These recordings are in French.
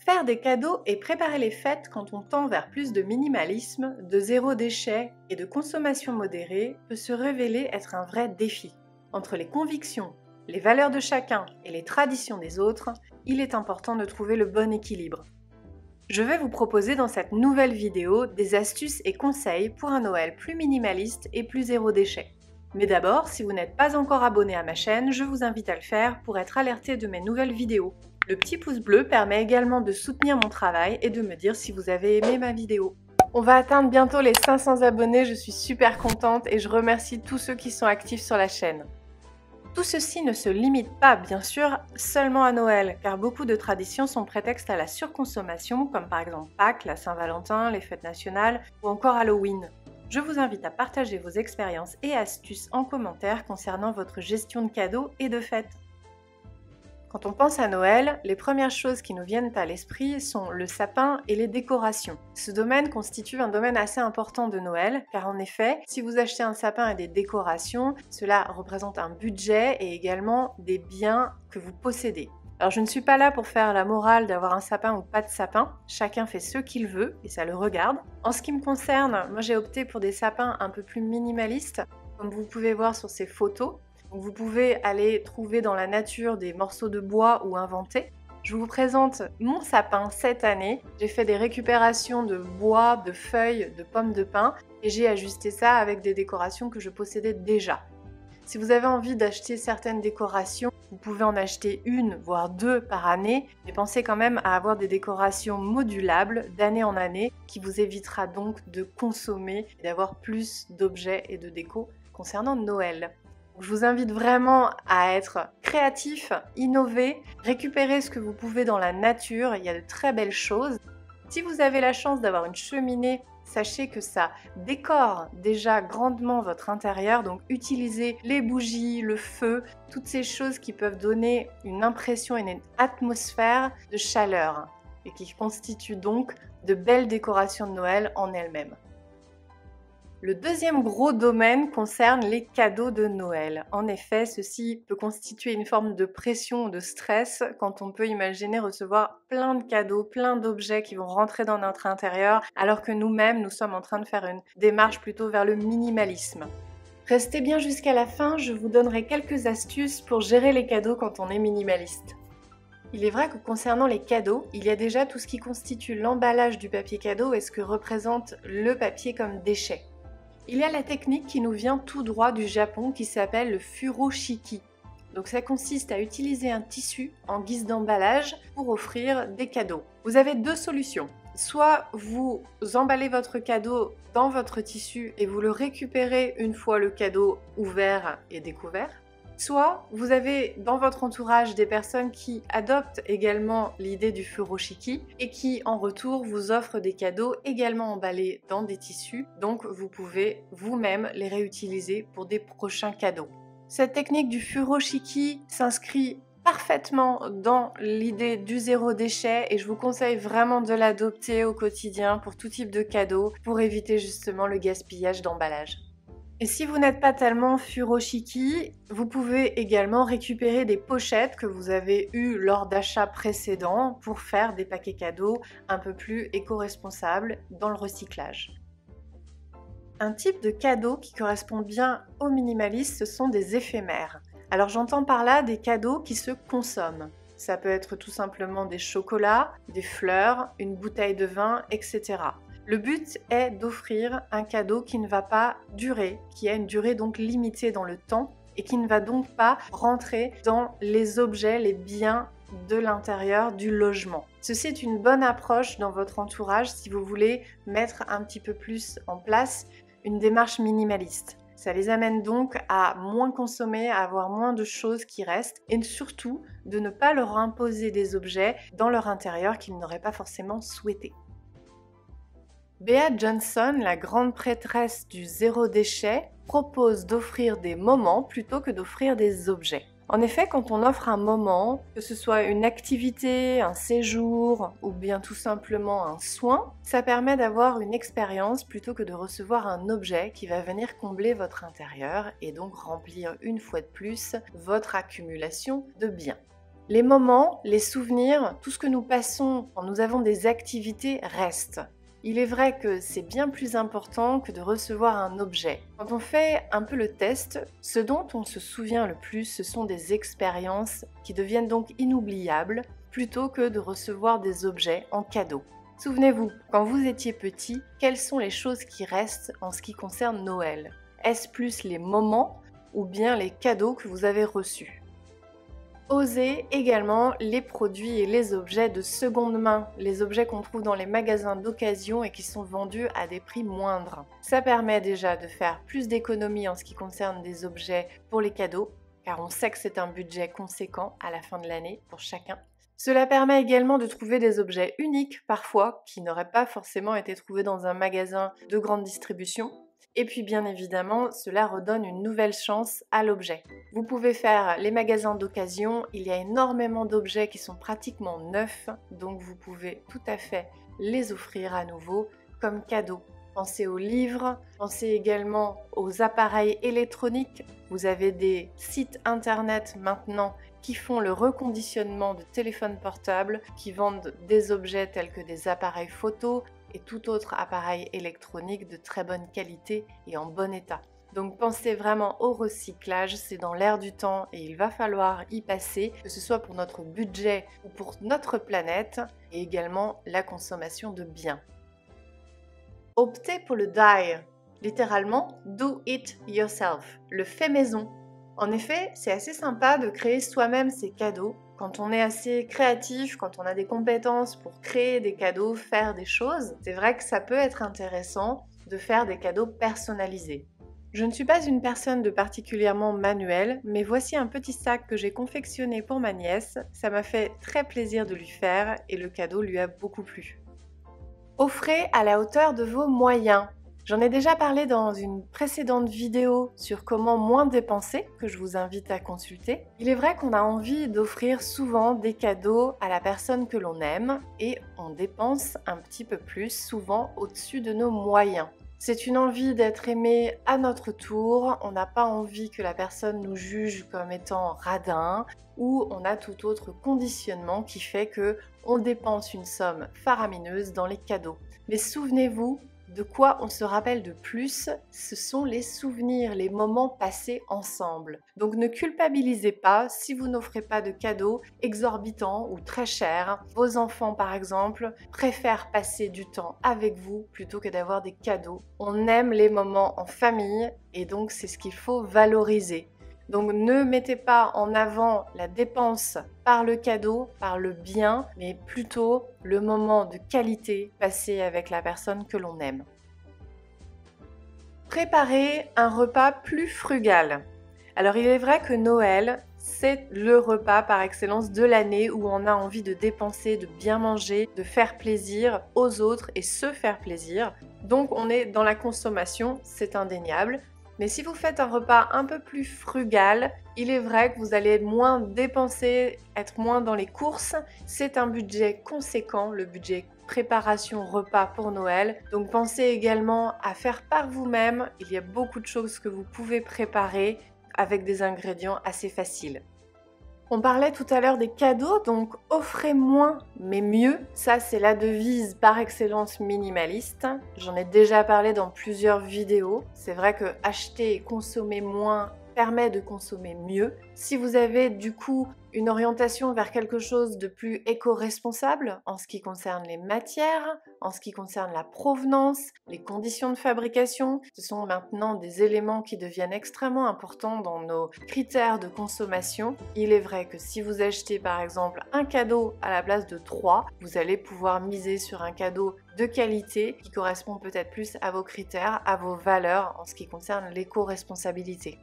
Faire des cadeaux et préparer les fêtes quand on tend vers plus de minimalisme, de zéro déchet et de consommation modérée peut se révéler être un vrai défi. Entre les convictions, les valeurs de chacun et les traditions des autres, il est important de trouver le bon équilibre. Je vais vous proposer dans cette nouvelle vidéo des astuces et conseils pour un Noël plus minimaliste et plus zéro déchet. Mais d'abord, si vous n'êtes pas encore abonné à ma chaîne, je vous invite à le faire pour être alerté de mes nouvelles vidéos. Le petit pouce bleu permet également de soutenir mon travail et de me dire si vous avez aimé ma vidéo. On va atteindre bientôt les 500 abonnés, je suis super contente et je remercie tous ceux qui sont actifs sur la chaîne. Tout ceci ne se limite pas, bien sûr, seulement à Noël, car beaucoup de traditions sont prétexte à la surconsommation, comme par exemple Pâques, la Saint-Valentin, les fêtes nationales ou encore Halloween. Je vous invite à partager vos expériences et astuces en commentaire concernant votre gestion de cadeaux et de fêtes. Quand on pense à Noël, les premières choses qui nous viennent à l'esprit sont le sapin et les décorations. Ce domaine constitue un domaine assez important de Noël, car en effet, si vous achetez un sapin et des décorations, cela représente un budget et également des biens que vous possédez. Alors je ne suis pas là pour faire la morale d'avoir un sapin ou pas de sapin, chacun fait ce qu'il veut et ça le regarde. En ce qui me concerne, moi j'ai opté pour des sapins un peu plus minimalistes, comme vous pouvez voir sur ces photos. Donc vous pouvez aller trouver dans la nature des morceaux de bois ou inventer. Je vous présente mon sapin cette année. J'ai fait des récupérations de bois, de feuilles, de pommes de pin et j'ai ajusté ça avec des décorations que je possédais déjà. Si vous avez envie d'acheter certaines décorations, vous pouvez en acheter une, voire deux par année, mais pensez quand même à avoir des décorations modulables d'année en année qui vous évitera donc de consommer et d'avoir plus d'objets et de déco concernant Noël. Je vous invite vraiment à être créatif, innover, récupérer ce que vous pouvez dans la nature, il y a de très belles choses. Si vous avez la chance d'avoir une cheminée, sachez que ça décore déjà grandement votre intérieur, donc utilisez les bougies, le feu, toutes ces choses qui peuvent donner une impression et une atmosphère de chaleur et qui constituent donc de belles décorations de Noël en elles-mêmes. Le deuxième gros domaine concerne les cadeaux de Noël. En effet, ceci peut constituer une forme de pression ou de stress quand on peut imaginer recevoir plein de cadeaux, plein d'objets qui vont rentrer dans notre intérieur, alors que nous-mêmes, nous sommes en train de faire une démarche plutôt vers le minimalisme. Restez bien jusqu'à la fin, je vous donnerai quelques astuces pour gérer les cadeaux quand on est minimaliste. Il est vrai que concernant les cadeaux, il y a déjà tout ce qui constitue l'emballage du papier cadeau et ce que représente le papier comme déchet. Il y a la technique qui nous vient tout droit du Japon qui s'appelle le furoshiki. Donc ça consiste à utiliser un tissu en guise d'emballage pour offrir des cadeaux. Vous avez deux solutions. Soit vous emballez votre cadeau dans votre tissu et vous le récupérez une fois le cadeau ouvert et découvert. Soit vous avez dans votre entourage des personnes qui adoptent également l'idée du furoshiki et qui en retour vous offrent des cadeaux également emballés dans des tissus, donc vous pouvez vous-même les réutiliser pour des prochains cadeaux. Cette technique du furoshiki s'inscrit parfaitement dans l'idée du zéro déchet et je vous conseille vraiment de l'adopter au quotidien pour tout type de cadeaux pour éviter justement le gaspillage d'emballage. Et si vous n'êtes pas tellement furoshiki, vous pouvez également récupérer des pochettes que vous avez eues lors d'achats précédents pour faire des paquets cadeaux un peu plus éco-responsables dans le recyclage. Un type de cadeau qui correspond bien aux minimalistes, ce sont des éphémères. Alors j'entends par là des cadeaux qui se consomment. Ça peut être tout simplement des chocolats, des fleurs, une bouteille de vin, etc. Le but est d'offrir un cadeau qui ne va pas durer, qui a une durée donc limitée dans le temps et qui ne va donc pas rentrer dans les objets, les biens de l'intérieur du logement. Ceci est une bonne approche dans votre entourage si vous voulez mettre un petit peu plus en place une démarche minimaliste. Ça les amène donc à moins consommer, à avoir moins de choses qui restent et surtout de ne pas leur imposer des objets dans leur intérieur qu'ils n'auraient pas forcément souhaité. Bea Johnson, la grande prêtresse du zéro déchet, propose d'offrir des moments plutôt que d'offrir des objets. En effet, quand on offre un moment, que ce soit une activité, un séjour ou bien tout simplement un soin, ça permet d'avoir une expérience plutôt que de recevoir un objet qui va venir combler votre intérieur et donc remplir une fois de plus votre accumulation de biens. Les moments, les souvenirs, tout ce que nous passons quand nous avons des activités reste. Il est vrai que c'est bien plus important que de recevoir un objet. Quand on fait un peu le test, ce dont on se souvient le plus, ce sont des expériences qui deviennent donc inoubliables plutôt que de recevoir des objets en cadeau. Souvenez-vous, quand vous étiez petit, quelles sont les choses qui restent en ce qui concerne Noël? Est-ce plus les moments ou bien les cadeaux que vous avez reçus? Osez également les produits et les objets de seconde main, les objets qu'on trouve dans les magasins d'occasion et qui sont vendus à des prix moindres. Ça permet déjà de faire plus d'économies en ce qui concerne des objets pour les cadeaux, car on sait que c'est un budget conséquent à la fin de l'année pour chacun. Cela permet également de trouver des objets uniques parfois, qui n'auraient pas forcément été trouvés dans un magasin de grande distribution. Et puis bien évidemment, cela redonne une nouvelle chance à l'objet. Vous pouvez faire les magasins d'occasion, il y a énormément d'objets qui sont pratiquement neufs, donc vous pouvez tout à fait les offrir à nouveau comme cadeau. Pensez aux livres, pensez également aux appareils électroniques. Vous avez des sites internet maintenant qui font le reconditionnement de téléphones portables, qui vendent des objets tels que des appareils photo, et tout autre appareil électronique de très bonne qualité et en bon état. Donc pensez vraiment au recyclage, c'est dans l'air du temps et il va falloir y passer, que ce soit pour notre budget ou pour notre planète, et également la consommation de biens. Optez pour le DIY, littéralement do it yourself, le fait maison. En effet, c'est assez sympa de créer soi-même ses cadeaux. Quand on est assez créatif, quand on a des compétences pour créer des cadeaux, faire des choses, c'est vrai que ça peut être intéressant de faire des cadeaux personnalisés. Je ne suis pas une personne de particulièrement manuelle, mais voici un petit sac que j'ai confectionné pour ma nièce. Ça m'a fait très plaisir de lui faire et le cadeau lui a beaucoup plu. Offrez à la hauteur de vos moyens. J'en ai déjà parlé dans une précédente vidéo sur comment moins dépenser, que je vous invite à consulter. Il est vrai qu'on a envie d'offrir souvent des cadeaux à la personne que l'on aime et on dépense un petit peu plus, souvent au-dessus de nos moyens. C'est une envie d'être aimé à notre tour, on n'a pas envie que la personne nous juge comme étant radin ou on a tout autre conditionnement qui fait que on dépense une somme faramineuse dans les cadeaux. Mais souvenez-vous, de quoi on se rappelle de plus, ce sont les souvenirs, les moments passés ensemble. Donc ne culpabilisez pas si vous n'offrez pas de cadeaux exorbitants ou très chers. Vos enfants par exemple préfèrent passer du temps avec vous plutôt que d'avoir des cadeaux. On aime les moments en famille et donc c'est ce qu'il faut valoriser. Donc ne mettez pas en avant la dépense par le cadeau, par le bien, mais plutôt le moment de qualité passé avec la personne que l'on aime. Préparez un repas plus frugal. Alors il est vrai que Noël, c'est le repas par excellence de l'année où on a envie de dépenser, de bien manger, de faire plaisir aux autres et se faire plaisir. Donc on est dans la consommation, c'est indéniable. Mais si vous faites un repas un peu plus frugal, il est vrai que vous allez moins dépenser, être moins dans les courses. C'est un budget conséquent, le budget préparation repas pour Noël. Donc pensez également à faire par vous-même. Il y a beaucoup de choses que vous pouvez préparer avec des ingrédients assez faciles. On parlait tout à l'heure des cadeaux, donc offrez moins mais mieux. Ça, c'est la devise par excellence minimaliste. J'en ai déjà parlé dans plusieurs vidéos. C'est vrai que acheter et consommer moins permet de consommer mieux. Si vous avez du coup une orientation vers quelque chose de plus éco-responsable en ce qui concerne les matières, en ce qui concerne la provenance, les conditions de fabrication, ce sont maintenant des éléments qui deviennent extrêmement importants dans nos critères de consommation. Il est vrai que si vous achetez par exemple un cadeau à la place de 3, vous allez pouvoir miser sur un cadeau de qualité qui correspond peut-être plus à vos critères, à vos valeurs en ce qui concerne l'éco-responsabilité.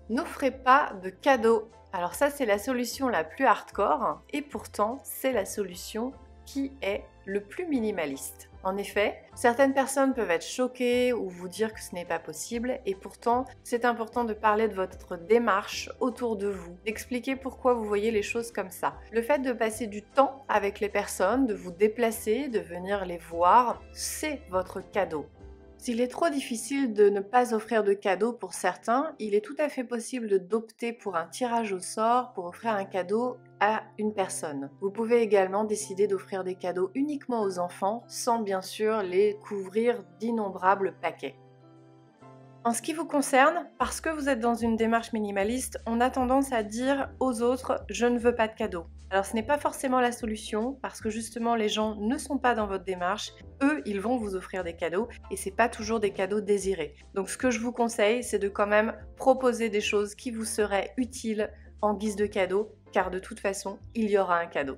N'offrez pas de cadeaux. Alors ça, c'est la solution la plus hardcore et pourtant, c'est la solution qui est le plus minimaliste. En effet, certaines personnes peuvent être choquées ou vous dire que ce n'est pas possible et pourtant, c'est important de parler de votre démarche autour de vous, d'expliquer pourquoi vous voyez les choses comme ça. Le fait de passer du temps avec les personnes, de vous déplacer, de venir les voir, c'est votre cadeau. S'il est trop difficile de ne pas offrir de cadeau pour certains, il est tout à fait possible d'opter pour un tirage au sort pour offrir un cadeau à une personne. Vous pouvez également décider d'offrir des cadeaux uniquement aux enfants, sans bien sûr les couvrir d'innombrables paquets. En ce qui vous concerne, parce que vous êtes dans une démarche minimaliste, on a tendance à dire aux autres « je ne veux pas de cadeaux ». Alors ce n'est pas forcément la solution, parce que justement les gens ne sont pas dans votre démarche, eux ils vont vous offrir des cadeaux, et c'est pas toujours des cadeaux désirés. Donc ce que je vous conseille, c'est de quand même proposer des choses qui vous seraient utiles en guise de cadeau, car de toute façon, il y aura un cadeau.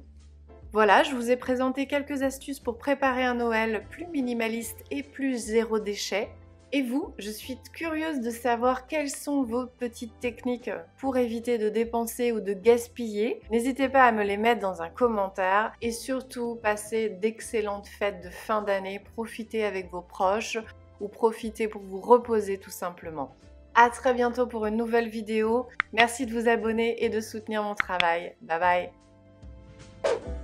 Voilà, je vous ai présenté quelques astuces pour préparer un Noël plus minimaliste et plus zéro déchet. Et vous, je suis curieuse de savoir quelles sont vos petites techniques pour éviter de dépenser ou de gaspiller. N'hésitez pas à me les mettre dans un commentaire et surtout passez d'excellentes fêtes de fin d'année, profitez avec vos proches ou profitez pour vous reposer tout simplement. À très bientôt pour une nouvelle vidéo. Merci de vous abonner et de soutenir mon travail. Bye bye.